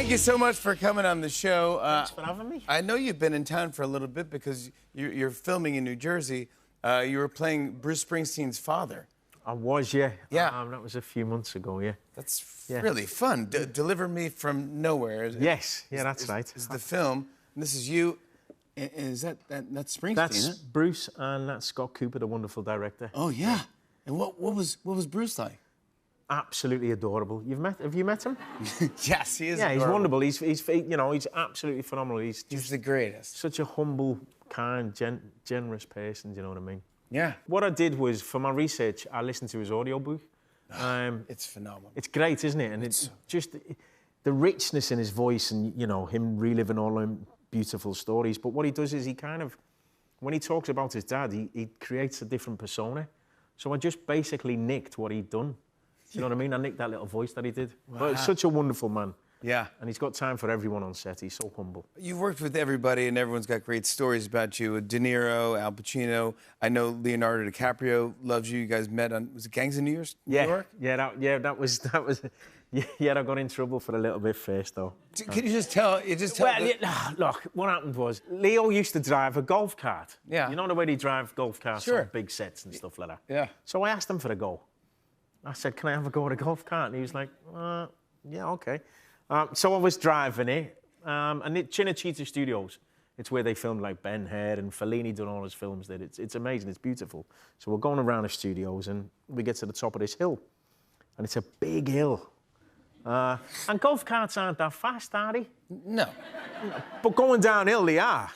Thank you so much for coming on the show. Thanks for having me. I know you've been in town for a little bit because you're filming in New Jersey. You were playing Bruce Springsteen's father. I was, yeah. Yeah. That was a few months ago, yeah. That's really fun. Deliver Me from Nowhere. Yes, that's right. Is the film. And this is you. And is that's Springsteen? That's huh? Bruce, and that's Scott Cooper, the wonderful director. Oh yeah. And what was Bruce like? Absolutely adorable. Have you met him? Yes, he is. Yeah, he's adorable. wonderful. He's absolutely phenomenal. He's the greatest. such a humble, kind, generous person. Do you know what I mean? Yeah. What I did was, for my research, I listened to his audiobook. It's phenomenal. It's great, isn't it? And it's just the richness in his voice, and him reliving all them beautiful stories. But what he does is when he talks about his dad, he creates a different persona. So I just basically nicked what he'd done. Do you know what I mean? I nicked that little voice that he did. Wow. But he's such a wonderful man. Yeah. And he's got time for everyone on set. He's so humble. You've worked with everybody, and everyone's got great stories about you. De Niro, Al Pacino. I know Leonardo DiCaprio loves you. You guys met on, was it Gangs of New York? That was. Yeah, I got in trouble for a little bit first, though. Can you just tell? Look, what happened was Leo used to drive a golf cart. Yeah. You know the way they drive golf carts Sure. on big sets and stuff like that? Yeah. So I asked him for a go. I said, can I have a go at a golf cart? And he was like, yeah, OK. So I was driving it, and it's Cinecittà Studios. It's where they filmed like Ben-Hur, and Fellini done all his films there. It's amazing, it's beautiful. So we're going around the studios, and we get to the top of this hill. And it's a big hill. And golf carts aren't that fast, are they? No. But going downhill, they are.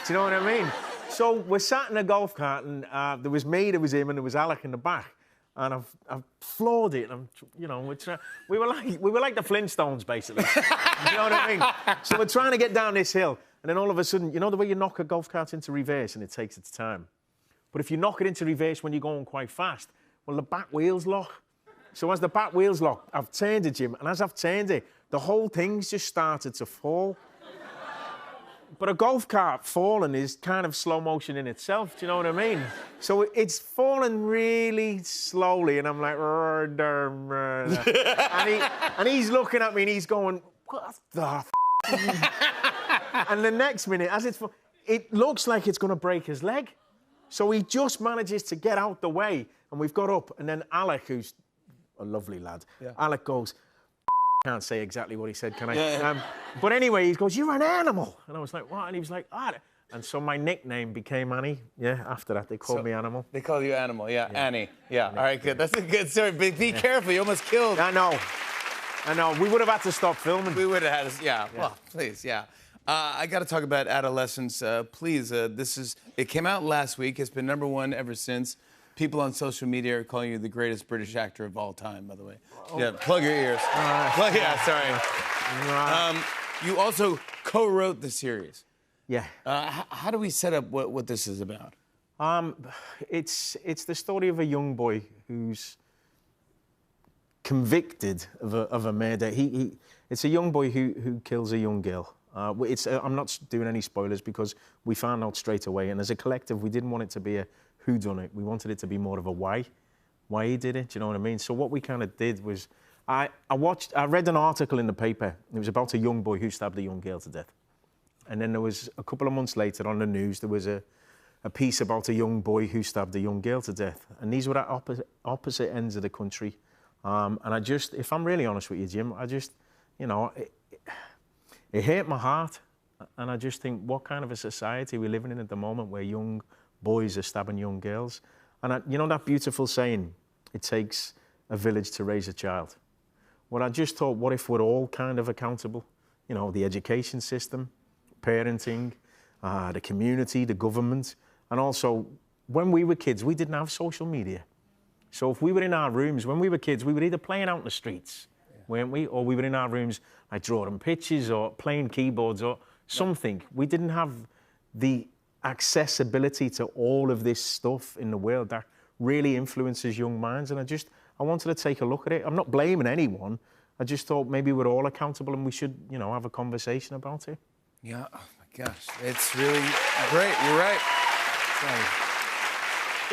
Do you know what I mean? So we're sat in a golf cart, and there was me, there was him, and there was Alec in the back. And I've floored it, and we were like the Flintstones, basically. You know what I mean? So we're trying to get down this hill, and then all of a sudden, you know the way you knock a golf cart into reverse, and it takes its time. But if you knock it into reverse when you're going quite fast, well, the back wheels lock. So as the back wheels lock, I've turned it, Jim, and as I've turned it, the whole thing's just started to fall. But a golf cart falling is kind of slow motion in itself, do you know what I mean? So it's falling really slowly, and I'm like, and he's looking at me, and he's going, what the And the next minute, it looks like it's going to break his leg. So he just manages to get out the way, and we've got up, and then Alec, who's a lovely lad, Alec goes, can't say exactly what he said, can I? Yeah. But anyway, he goes, you're an animal. And I was like, what? And he was like, ah. And so my nickname became Annie. Yeah, after that, they called me Animal. They call you Animal, yeah. Annie. Yeah, all right, good. That's a good story. Be careful, you almost killed. I know. We would have had to stop filming. We would have had to, yeah. Well, please, yeah. I got to talk about Adolescence. Please, it came out last week. It's been #1 ever since. People on social media are calling you the greatest British actor of all time, by the way. Oh. Yeah, plug your ears. Sorry. You also co-wrote the series. Yeah. How do we set up what this is about? It's the story of a young boy who's convicted of a murder. It's a young boy who kills a young girl. I'm not doing any spoilers because we found out straight away, and as a collective, we didn't want it to be a whodunit. We wanted it to be more of a why he did it. Do you know what I mean? So what we kind of did was, I read an article in the paper. It was about a young boy who stabbed a young girl to death, and then there was a couple of months later on the news there was a piece about a young boy who stabbed a young girl to death, and these were at opposite ends of the country. And if I'm really honest with you, Jim, it hurt my heart, and I just think, what kind of a society we're living in at the moment where young boys are stabbing young girls? And you know that beautiful saying, it takes a village to raise a child? Well, I just thought, what if we're all kind of accountable? You know, the education system, parenting, the community, the government, and also, when we were kids, we didn't have social media. So if we were in our rooms, when we were kids, we were either playing out in the streets, weren't we? Or we were in our rooms, like drawing pictures or playing keyboards or something. We didn't have the accessibility to all of this stuff in the world that really influences young minds. And I wanted to take a look at it. I'm not blaming anyone. I just thought maybe we're all accountable and we should, have a conversation about it. Yeah, oh my gosh. It's really great. You're right. Sorry.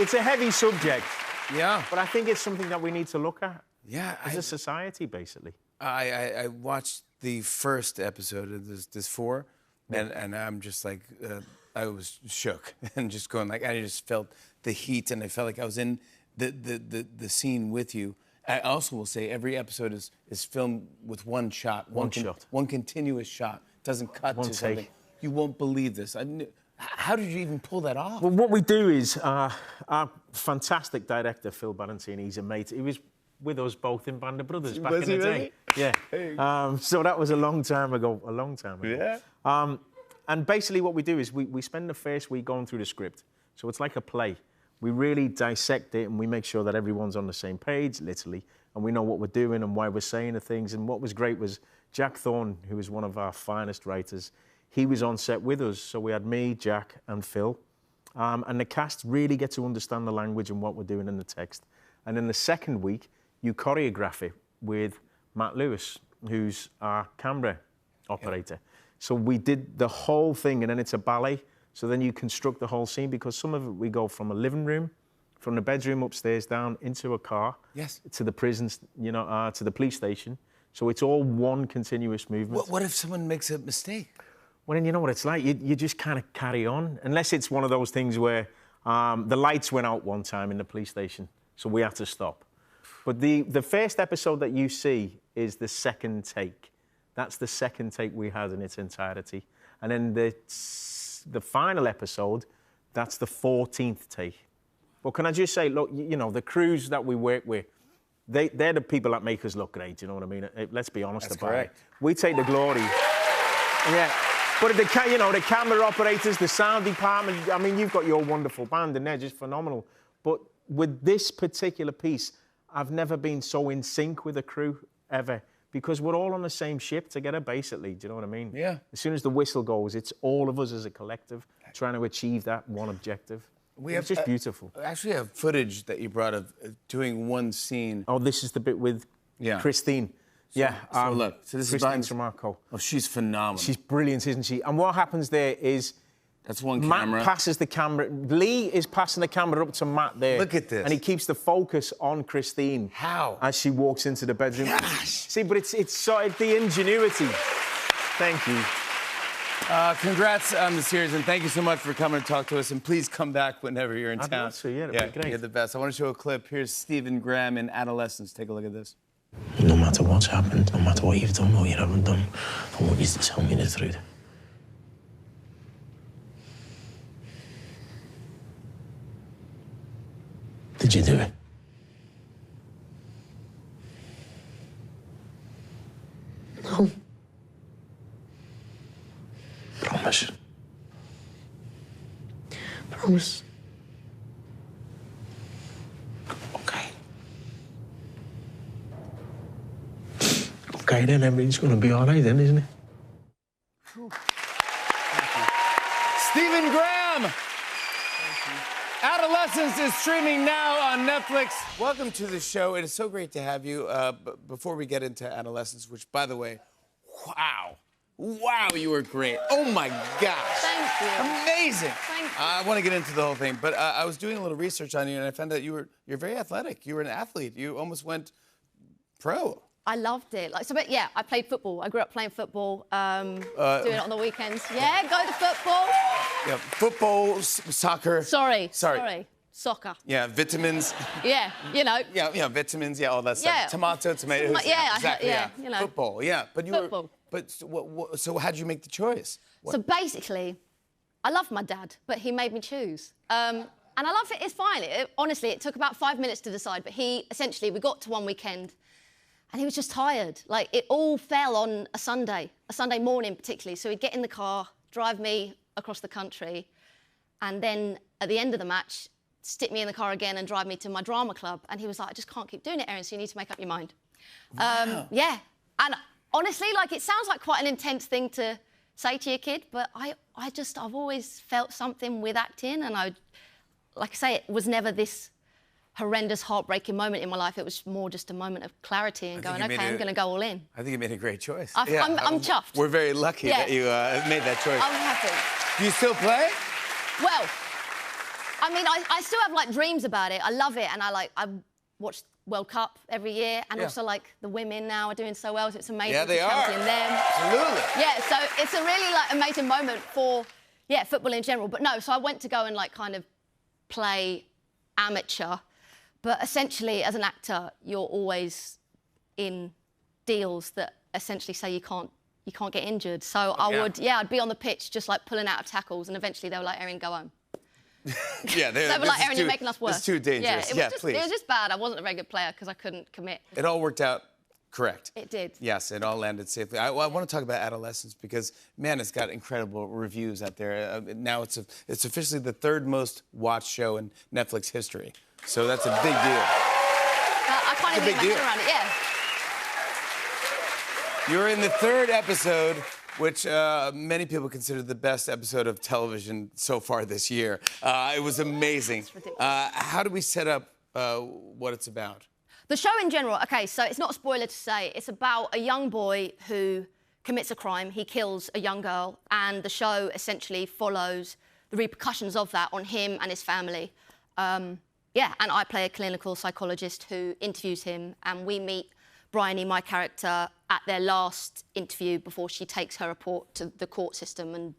It's a heavy subject. Yeah. But I think it's something that we need to look at. Yeah. As a society, basically. I watched the first episode of this 4, and I'm just like, I was shook and just going like, I just felt the heat, and I felt like I was in the scene with you. I also will say every episode is filmed with one shot, one continuous shot. Doesn't cut one to something. take. You won't believe this. How did you even pull that off? Well, what we do is our fantastic director, Phil Barentini, he's a mate. He was with us both in Band of Brothers back in the day. Yeah. Hey. So that was a long time ago. Yeah. And basically what we do is we spend the first week going through the script. So it's like a play. We really dissect it and we make sure that everyone's on the same page, literally, and we know what we're doing and why we're saying the things. And what was great was Jack Thorne, who was one of our finest writers, he was on set with us. So we had me, Jack, and Phil. And the cast really get to understand the language and what we're doing in the text. And then the second week, you choreograph it with Matt Lewis, who's our camera operator. Yeah. So we did the whole thing, and then it's a ballet. So then you construct the whole scene, because some of it we go from a living room, from the bedroom upstairs down into a car, to the prison, to the police station. So it's all one continuous movement. What if someone makes a mistake? Well, then you know what it's like. You just kind of carry on, unless it's one of those things where the lights went out one time in the police station, so we had to stop. But the first episode that you see is the second take. That's the second take we had in its entirety. And then the final episode, that's the 14th take. But can I just say, look, you know, the crews that we work with, they're the people that make us look great, you know what I mean? Let's be honest about it. We take the glory. Yeah. But the camera operators, the sound department, I mean, you've got your wonderful band and they're just phenomenal. But with this particular piece, I've never been so in sync with a crew ever, because we're all on the same ship together, basically. Do you know what I mean? Yeah. As soon as the whistle goes, it's all of us as a collective trying to achieve that one objective. It's just beautiful. I actually have footage that you brought of doing one scene. Oh, this is the bit with Christine. So look. So this Christine is Tramarco. Oh, she's phenomenal. She's brilliant, isn't she? And what happens there is... That's one camera. Matt passes the camera. Lee is passing the camera up to Matt there. Look at this. And he keeps the focus on Christine. How? As she walks into the bedroom. Gosh. See, but it's the ingenuity. Thank you. Congrats on the series, and thank you so much for coming to talk to us. And please come back whenever you're in town. I'd love to, yeah, that'd be great. You're the best. I want to show a clip. Here's Stephen Graham in Adolescence. Take a look at this. No matter what's happened, no matter what you've done or you haven't done, I want you to tell me the truth. Did you do it? No. Promise. Promise. Okay. Okay, then everything's gonna be all right then, isn't it? Stephen Graham! Adolescence is streaming now on Netflix. Welcome to the show. It is so great to have you. Before we get into Adolescence, which, by the way, wow, you were great. Oh, my gosh. Thank you. Amazing. Thank you. I want to get into the whole thing, but I was doing a little research on you, and I found out you're very athletic. You were an athlete. You almost went pro. I loved it. I played football. I grew up playing football, doing it on the weekends. Yeah, go to football. Yeah, football, soccer. Sorry. Soccer. Yeah, vitamins. Yeah, you know. Yeah, vitamins. Yeah, all that stuff. Yeah. Tomatoes. Yeah, exactly. you know. Football. Yeah, but you Football. were. But so how'd you make the choice? So basically, I love my dad, but he made me choose. And I love it. It's fine. Honestly, it took about 5 minutes to decide. But we got to one weekend. And he was just tired. Like, it all fell on a Sunday morning particularly. So he'd get in the car, drive me across the country, and then at the end of the match, stick me in the car again and drive me to my drama club. And he was like, I just can't keep doing it, Erin, so you need to make up your mind. Wow. Yeah. And honestly, like, it sounds like quite an intense thing to say to your kid, but I've always felt something with acting, and like I say, it was never this horrendous, heartbreaking moment in my life. It was more just a moment of clarity and going, okay, I'm going to go all in. I think you made a great choice. I'm chuffed. We're very lucky that you made that choice. I'm happy. Do you still play? Well, I mean, I still have, like, dreams about it. I love it, and I watch World Cup every year, and Yeah. also like the women now are doing so well, so it's amazing Yeah, to they are. champion them. Absolutely. Yeah, so it's a really like amazing moment for football in general. But no, so I went to go and like kind of play amateur, but essentially as an actor, you're always in deals that essentially say you can't get injured. So I'd be on the pitch just like pulling out of tackles, and eventually they were like, Erin, go home. Yeah, They were like, Erin, you're making us worse. It's too dangerous. Yeah, Please. It was just bad. I wasn't a very good player because I couldn't commit. It all worked out correct. It did. Yes, it all landed safely. I want to talk about Adolescence because, man, it's got incredible reviews out there. Now it's officially the 3rd most watched show in Netflix history. So that's a big deal. I can't even big get my deal. head around it. Yeah. You're in the 3rd episode, which many people consider the best episode of television so far this year. It was amazing. How do we set up what it's about? The show in general, okay, so it's not a spoiler to say, it's about a young boy who commits a crime. He kills a young girl, and the show essentially follows the repercussions of that on him and his family. And I play a clinical psychologist who interviews him, and we meet Bryony, my character, at their last interview before she takes her report to the court system, and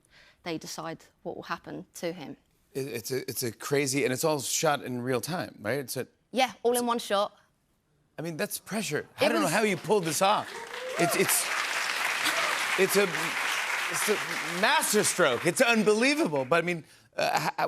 they decide what will happen to him. It's a crazy, and it's all shot in real time, right? Yeah, all in one shot. I mean, that's pressure. I don't know how you pulled this off. It's a masterstroke. It's unbelievable. But I mean,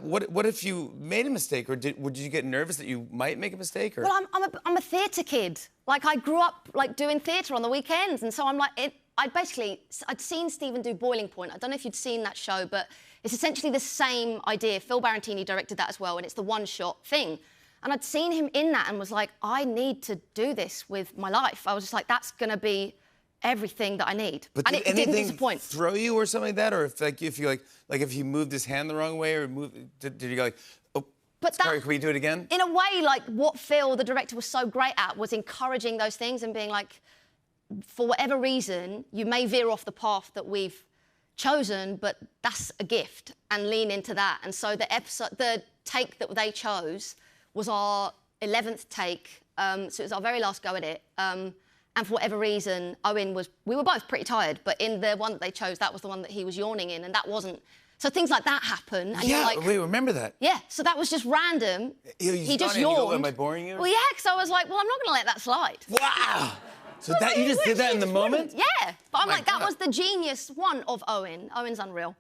what if you made a mistake, or would you get nervous that you might make a mistake? Or? Well, I'm a theatre kid. Like, I grew up like doing theatre on the weekends, and so I'm like, I'd seen Stephen do Boiling Point. I don't know if you'd seen that show, but it's essentially the same idea. Phil Barantini directed that as well, and it's the one-shot thing. And I'd seen him in that and was like, I need to do this with my life. I was just like, that's going to be everything that I need. But and did it didn't anything disappoint. throw you or something like that? Or if you moved his hand the wrong way, or did you go like, oh, But sorry, can we do it again? In a way, like, what Phil, the director, was so great at was encouraging those things and being like, for whatever reason, you may veer off the path that we've chosen, but that's a gift, and lean into that. And so the take that they chose was our 11th take, so it was our very last go at it. And for whatever reason, we were both pretty tired, but in the one that they chose, that was the one that he was yawning in, and that wasn't. So things like that happen, and you're like, we remember that. yeah, so that was just random. He just yawning and you go, yawned. am I boring you? Well, yeah, because I was like, well, I'm not going to let that slide. Wow! So that you just did that in the moment? Yeah, but I'm My like, that God. was the genius one of Owen. Owen's unreal.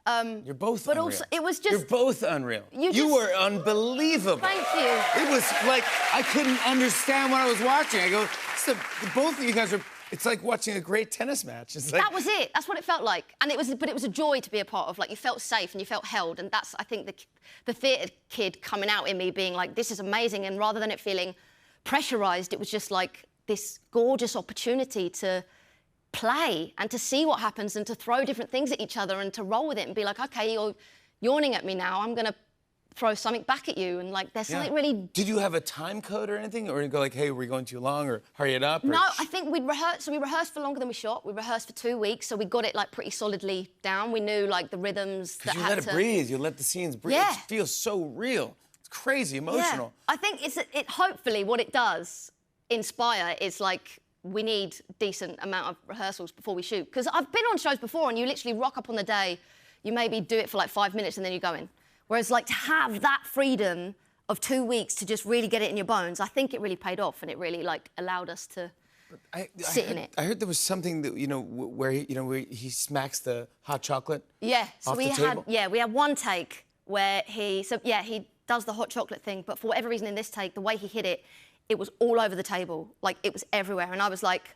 You're both But unreal. also, it was just... You're both unreal. You You just- were unbelievable. Thank you. It was like, I couldn't understand what I was watching. I go, both of you guys are, it's like watching a great tennis match. It's like, That was it. That's what it felt like. And it was a joy to be a part of. Like, you felt safe and you felt held. And that's, I think, the theatre kid coming out in me being like, this is amazing. And rather than it feeling pressurised, it was just like this gorgeous opportunity to play and to see what happens and to throw different things at each other and to roll with it and be like, OK, you're yawning at me now. I'm going to throw something back at you. And, like, there's something really... Did you have a time code or anything? Or you go like, hey, we're going too long, or hurry it up? Or... No, I think we'd rehearsed. So we rehearsed for longer than we shot. We rehearsed for 2 weeks, so we got it like pretty solidly down. We knew like the rhythms that you had let to... it breathe. You let the scenes breathe. Yeah. It feels so real. It's crazy emotional. Yeah. I think it hopefully what it does inspire is like we need decent amount of rehearsals before we shoot. Because I've been on shows before and you literally rock up on the day, you maybe do it for like 5 minutes and then you go in. Whereas like to have that freedom of 2 weeks to just really get it in your bones, I think it really paid off and it really like allowed us to sit in it. I heard there was something that, where he smacks the hot chocolate. Yeah, so off we the had table? we had one take where he does the hot chocolate thing, but for whatever reason in this take, the way he hit it, it was all over the table, like it was everywhere, and I was like,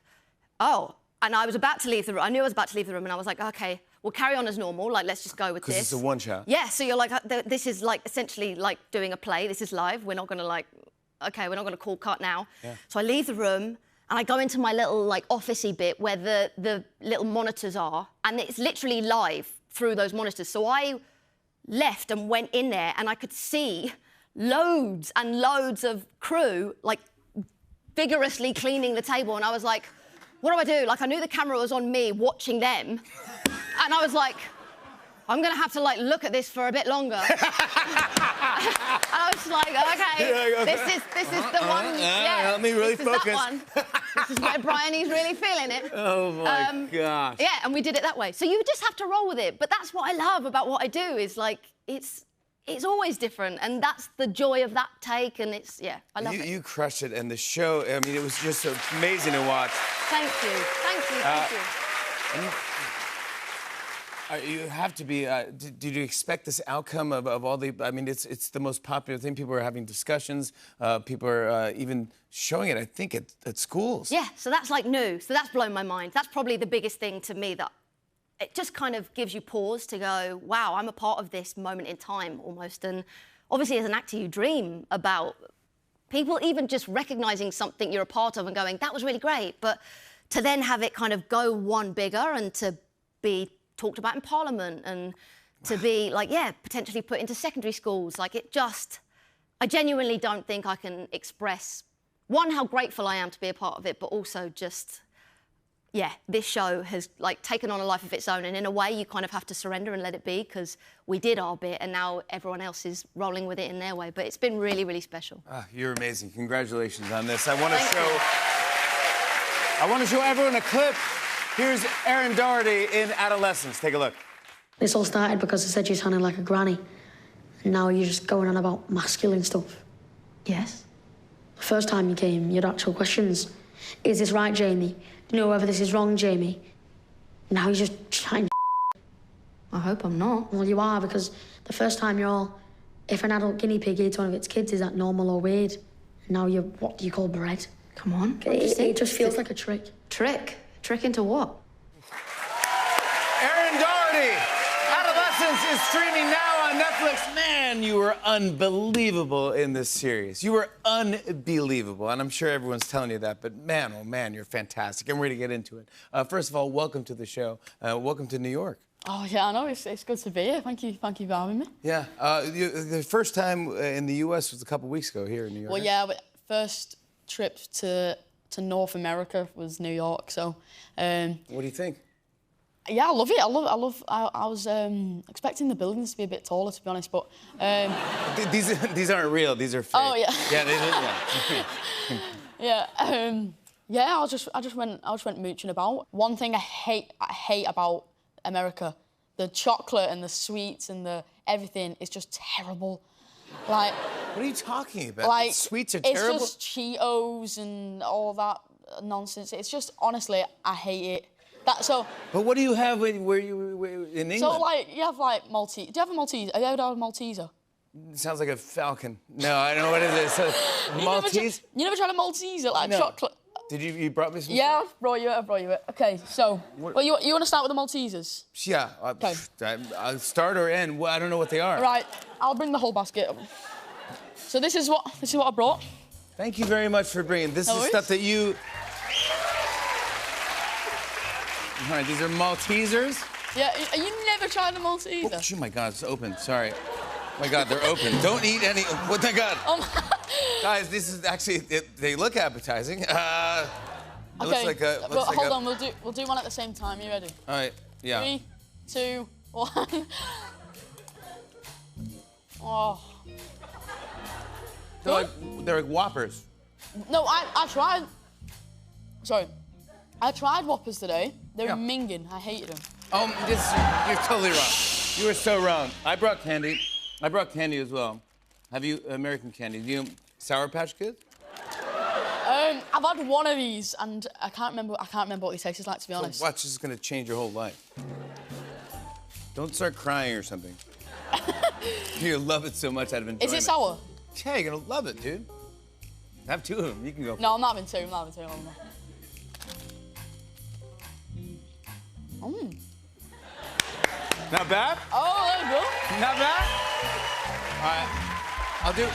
oh, and I was about to leave the room. I knew I was about to leave the room, and I was like, okay, we'll carry on as normal, like let's just go with this. Because it's a one shot. Yeah, so you're like, this is like essentially like doing a play. This is live. We're not going to like, okay, we're not going to call cut now. Yeah. So I leave the room. And I go into my little like office-y bit where the little monitors are, and it's literally live through those monitors. So I left and went in there, and I could see loads and loads of crew like vigorously cleaning the table. And I was like, what do I do? Like I knew the camera was on me watching them, and I was like, I'm going to have to, like, look at this for a bit longer. And I was like, OK, this is the one, yeah. Let me really this focus. Is that one. This is where Bryony's really feeling it. Oh, my gosh. Yeah, and we did it that way. So you just have to roll with it. But that's what I love about what I do is, like, it's always different. And that's the joy of that take. And it's, yeah, I love it. You crushed it. And the show, I mean, it was just amazing to watch. Thank you. Thank you. Thank you. You have to be. Did you expect this outcome of all the? I mean, it's the most popular thing. People are having discussions. People are even showing it. I think at schools. Yeah. So that's like new. So that's blown my mind. That's probably the biggest thing to me that it just kind of gives you pause to go, wow, I'm a part of this moment in time almost. And obviously, as an actor, you dream about people even just recognizing something you're a part of and going, that was really great. But to then have it kind of go one bigger and to be talked about in Parliament and to be, like, yeah, potentially put into secondary schools. Like, it just... I genuinely don't think I can express, one, how grateful I am to be a part of it, but also just, yeah, this show has, like, taken on a life of its own. And in a way, you kind of have to surrender and let it be because we did our bit and now everyone else is rolling with it in their way. But it's been really, really special. You're amazing. Congratulations on this. I want to show everyone a clip. Here's Erin Doherty in Adolescence. Take a look. This all started because I said you sounded like a granny. And now you're just going on about masculine stuff. Yes. The first time you came, you had actual questions. Is this right, Jamie? Do you know whether this is wrong, Jamie? Now you're just trying. I hope I'm not. Well, you are, because the first time you're all, if an adult guinea pig eats one of its kids, is that normal or weird? And now you're, what do you call bread? Come on. It just feels like a trick. Trick? Trick into what? Erin Doherty, Adolescence is streaming now on Netflix. Man, you were unbelievable in this series. You were unbelievable, and I'm sure everyone's telling you that, but man, oh man, you're fantastic, and we're gonna get into it. First of all, welcome to the show. Welcome to New York. Oh, yeah, I know. It's good to be here. Thank you for having me. Yeah, the first time in the U.S. was a couple weeks ago here in New York. Well, yeah, first trip to North America was New York, so... what do you think? Yeah, I love it. I was expecting the buildings to be a bit taller, to be honest, but... These aren't real. These are fake. Oh, yeah. Yeah, yeah. I just went mooching about. One thing I hate about America, the chocolate and the sweets and the everything is just terrible. Like... What are you talking about? Like, sweets are terrible? It's just Cheetos and all that nonsense. It's just, honestly, I hate it. But what do you have in England? So, like, you have, like, Maltese. Do you have a Maltese? Have you ever had a Malteser? It sounds like a falcon. No, I don't know what it is. Maltese? You never tried a Malteser, like chocolate? Did you brought me some? Yeah, I brought you it. OK, so, well, you want to start with the Maltesers? Yeah. Okay. I'll start or end. Well, I don't know what they are. Right, I'll bring the whole basket. So this is what I brought. Thank you very much for bringing. This is stuff that you... All right, these are Maltesers. Yeah, you never tried a Malteser? Oh my God, it's open. Sorry. Oh my God, they're open. Don't eat any. What my God. Guys, this is actually. They look appetizing. It looks like a. Hold on, we'll do one at the same time. You ready? All right. Yeah. 3, 2, 1. Oh. They're like Whoppers. No, I tried. Sorry. I tried Whoppers today. They were minging. I hated them. You're totally wrong. You were so wrong. I brought candy. I brought candy as well. Have you American candy? Do you Sour Patch Kids? I've had one of these, and I can't remember what they taste like, to be honest. Watch, this is gonna change your whole life. Don't start crying or something. You'll love it so much out of enjoyment. Is it sour? Yeah, you're gonna love it, dude. Have 2 of them. You can go. No, I'm not having 2. Not bad? Oh, there we go. Not bad? All right. I'll do...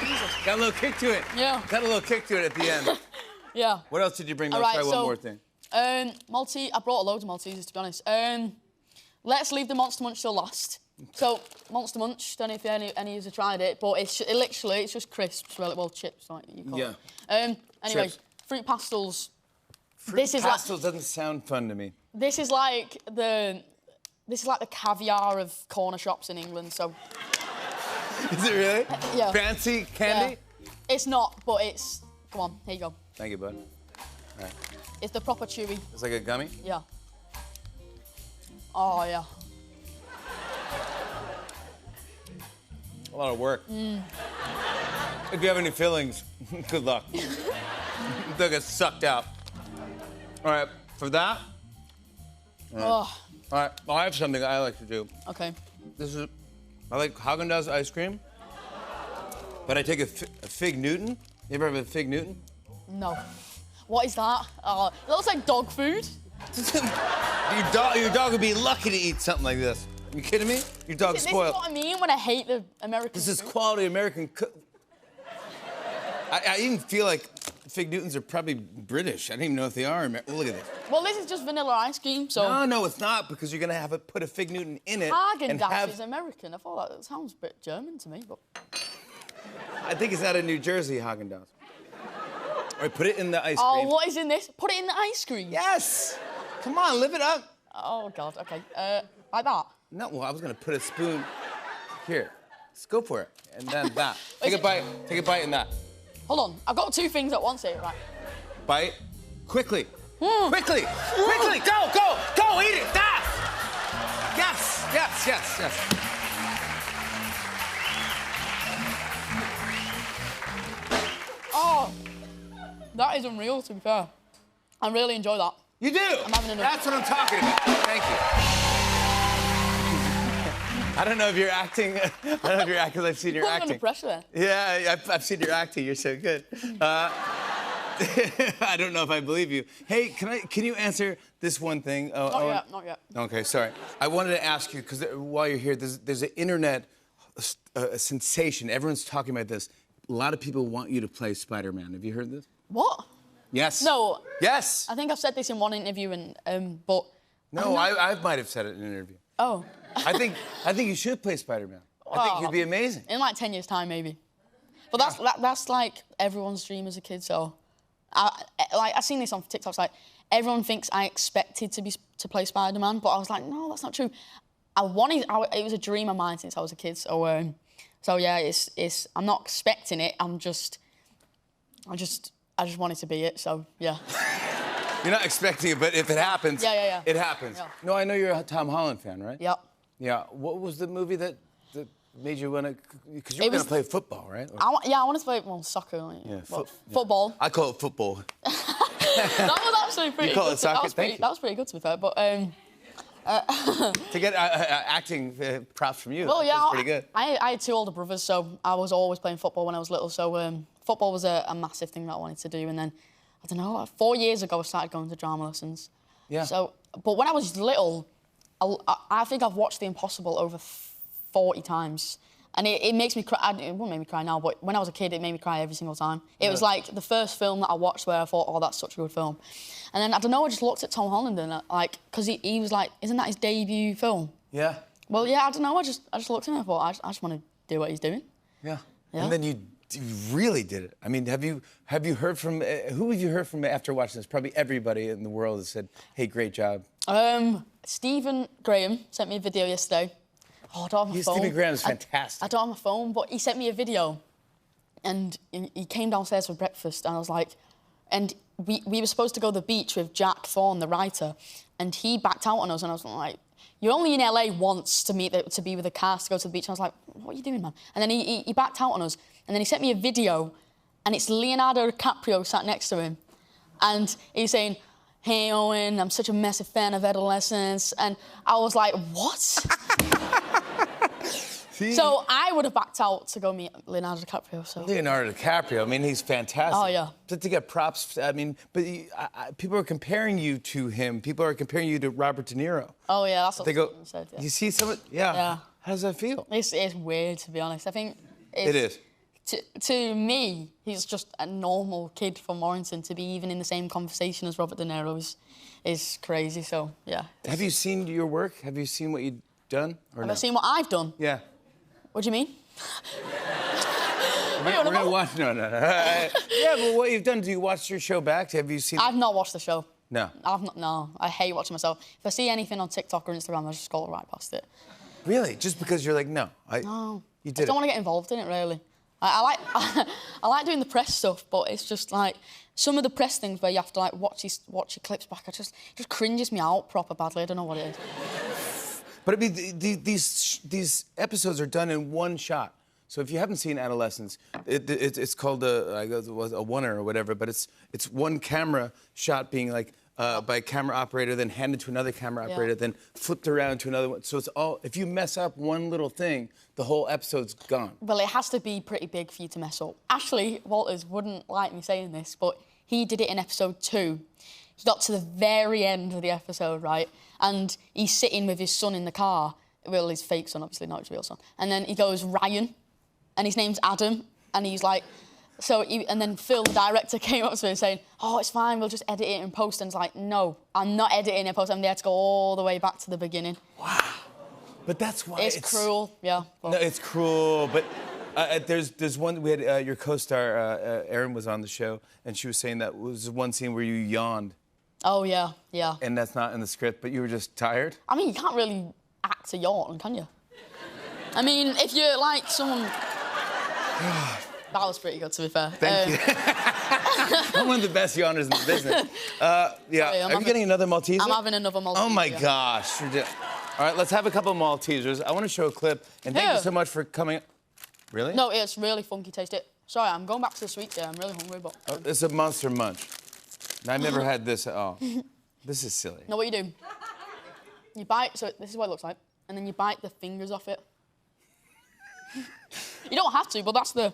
Jesus. Got a little kick to it. Yeah. Got a little kick to it at the end. Yeah. What else did you bring? Let's try one more thing. I brought a load of Maltesers, to be honest. Let's leave the Monster Munch till last. So, Monster Munch, don't know if any of you have tried it, but it's just crisps, well, chips, like you call it. Anyway, chips. Fruit Pastels. Fruit Pastels doesn't sound fun to me. This is like the This is like the caviar of corner shops in England, so... Is it really? Yeah. Fancy candy? Yeah. It's not, but it's... Come on, here you go. Thank you, bud. All right. It's the proper chewy. It's like a gummy? Yeah. Oh, yeah. A lot of work. If you have any feelings, good luck. They'll get sucked out. All right, for that. Oh, All right, well, I have something I like to do. okay. I like Haagen-Dazs ice cream, but I take a Fig Newton. You ever have a Fig Newton? No. What is that? Oh, it looks like dog food. Your dog would be lucky to eat something like this. You kidding me? Your dog's This is spoiled. what I mean when I hate the American This is food. quality American cook. I even feel like Fig Newtons are probably British. I don't even know if they are. Look at this. Well, this is just vanilla ice cream, so... No, it's not, because you're gonna have to put a Fig Newton in it. and Haagen-Dazs have... is American. I thought that sounds a bit German to me, but... I think it's out of New Jersey, Haagen-Dazs. All right, put it in the ice Oh, cream. what is in this? Put it in the ice cream? Yes! Come on, live it up. Oh, God, okay. Like that? No, well, I was gonna put a spoon here. Just go for it. And then that. Is Take a it- bite. Take a bite in that. Hold on, I've got two things at once here, right? Bite. Quickly. Quickly. Quickly. Go, go, go, eat it. Fast. Yes, yes, yes, yes. Oh, that is unreal, to be fair. I really enjoy that. You do. I'm having enough. That's what I'm talking about. Thank you. I don't know if you're acting. I don't know if you're acting. I've seen your Put me acting. under pressure there. Yeah, I've seen your acting. You're so good. I don't know if I believe you. Hey, can you answer this one thing? Not yet. Okay, sorry. I wanted to ask you, because while you're here, there's an internet sensation. Everyone's talking about this. A lot of people want you to play Spider-Man. Have you heard this? What? Yes. No. Yes. I think I've said this in one interview, but... No, I might have said it in an interview. Oh. I think you should play Spider-Man. I think you'd be amazing. In like 10 years' time, maybe. But that's like everyone's dream as a kid, so... I've seen this on TikTok, like, everyone thinks I expected to play Spider-Man, but I was like, no, that's not true. It was a dream of mine since I was a kid, so yeah, I'm not expecting it, I just wanted to be it, so yeah. You're not expecting it, but if it happens, Yeah. it happens. Yeah. No, I know you're a Tom Holland fan, right? Yep. Yeah. What was the movie that made you want to? Because you were going to play football, right? Or- I wanted to play soccer. Like, Yeah, football. I call it football. That was actually pretty. You call good. it soccer? Thank you. That was pretty good to be fair, but To get acting props from you, well, yeah, that's pretty good. I had two older brothers, so I was always playing football when I was little. So football was a massive thing that I wanted to do, and then I don't know, 4 years ago I started going to drama lessons. Yeah. So, but when I was little, I think I've watched The Impossible over 40 times. And it makes me cry. It won't make me cry now, but when I was a kid, it made me cry every single time. It was like the first film that I watched where I thought, oh, that's such a good film. And then, I don't know, I just looked at Tom Holland and, because he was like, isn't that his debut film? Yeah. Well, yeah, I don't know, I just looked at him and I thought, I just want to do what he's doing. Yeah. Yeah. And then you really did it. I mean, have you heard from, who have you heard from after watching this? Probably everybody in the world has said, hey, great job. Stephen Graham sent me a video yesterday. Oh, I don't have my phone. Stephen Graham is fantastic. I don't have my phone, but he sent me a video, and he came downstairs for breakfast, and I was like, and we were supposed to go to the beach with Jack Thorne, the writer, and he backed out on us, and I was like, you're only in LA once to be with the cast to go to the beach, and I was like, what are you doing, man? And then he backed out on us, and then he sent me a video, and it's Leonardo DiCaprio sat next to him, and he's saying, hey, Owen, I'm such a massive fan of Adolescence, and I was like, what? So I would have backed out to go meet Leonardo DiCaprio. So Leonardo DiCaprio, I mean, he's fantastic. Oh, yeah. To get props, I mean, but people are comparing you to him. People are comparing you to Robert De Niro. Oh, yeah, that's what They go, said, yeah. you see some of, yeah. Yeah. How does that feel? It's weird, to be honest. I think It is. To me, he's just a normal kid from Warrington. To be even in the same conversation as Robert De Niro is crazy. So, yeah. Have you seen your work? Have you seen what you've done? Or Have no? I seen what I've done? Yeah. What do you mean? We're gonna watch. No. Yeah, but what you've done? Do you watch your show back? Have you seen? I've not watched the show. No. No, I hate watching myself. If I see anything on TikTok or Instagram, I just scroll right past it. Really? Just because you're like, no. No. You I did don't it. want to get involved in it, really. I like I like doing the press stuff, but it's just like some of the press things where you have to like watch your clips back. It just cringes me out proper badly. I don't know what it is. But I mean, these episodes are done in one shot. So if you haven't seen Adolescence, it's called I guess it was a oneer or whatever. But it's one camera shot being like by a camera operator, then handed to another camera operator, then flipped around to another one. So it's all. If you mess up one little thing, the whole episode's gone. Well, it has to be pretty big for you to mess up. Ashley Walters wouldn't like me saying this, but he did it in episode 2. He got to the very end of the episode, right? And he's sitting with his son in the car. Well, his fake son, obviously, not his real son. And then he goes, Ryan, and his name's Adam. And he's like, and then Phil, the director, came up to him saying, oh, it's fine, we'll just edit it in post. And it's like, no, I'm not editing it in post. I'm there to go all the way back to the beginning. Wow. But that's why it's cruel, yeah. But... No, it's cruel, but there's one, we had your co-star, Erin, was on the show, and she was saying that was one scene where you yawned. Oh, yeah, yeah. And that's not in the script, but you were just tired? I mean, you can't really act a yawn, can you? I mean, if you're like someone... That was pretty good, to be fair. Thank you. I'm one of the best yawners in the business. Yeah. Sorry, Are you getting another Malteser? I'm having another Malteser. Oh, my gosh. All right, let's have a couple Maltesers. I want to show a clip, and thank you so much for coming. Really? No, it's really funky taste. Sorry, I'm going back to the sweet there. I'm really hungry, but... Oh, it's a Monster Munch. I've never had this at all. This is silly. No, what you do? You bite, so this is what it looks like, and then you bite the fingers off it. You don't have to, but that's the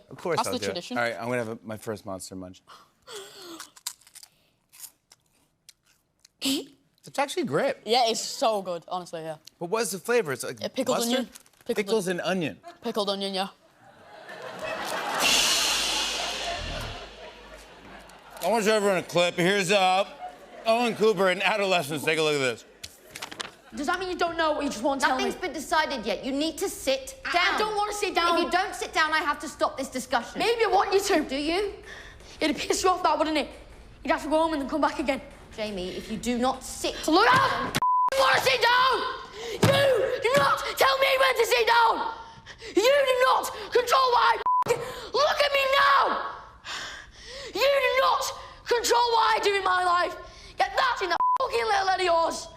tradition. All right, I'm gonna have my first Monster Munch. It's actually great. Yeah, it's so good, honestly, yeah. But what's the flavor? It's like pickled mustard? onion. Pickles and onion. Pickled onion, yeah. I want to show everyone a clip. Here's Owen Cooper in Adolescence. Take a look at this. Does that mean you don't know what you just won't tell me? Nothing's been decided yet. You need to sit down. I don't want to sit down. If you don't sit down, I have to stop this discussion. Maybe I want you to. Do you? It'd piss you off, that, wouldn't it? You'd have to go home and then come back again. Jamie, if you do not sit... Look out! I want to sit down! You do not tell me when to sit down! You do not control what I look at me now! You do not control what I do in my life! Get that in that fucking little head of yours!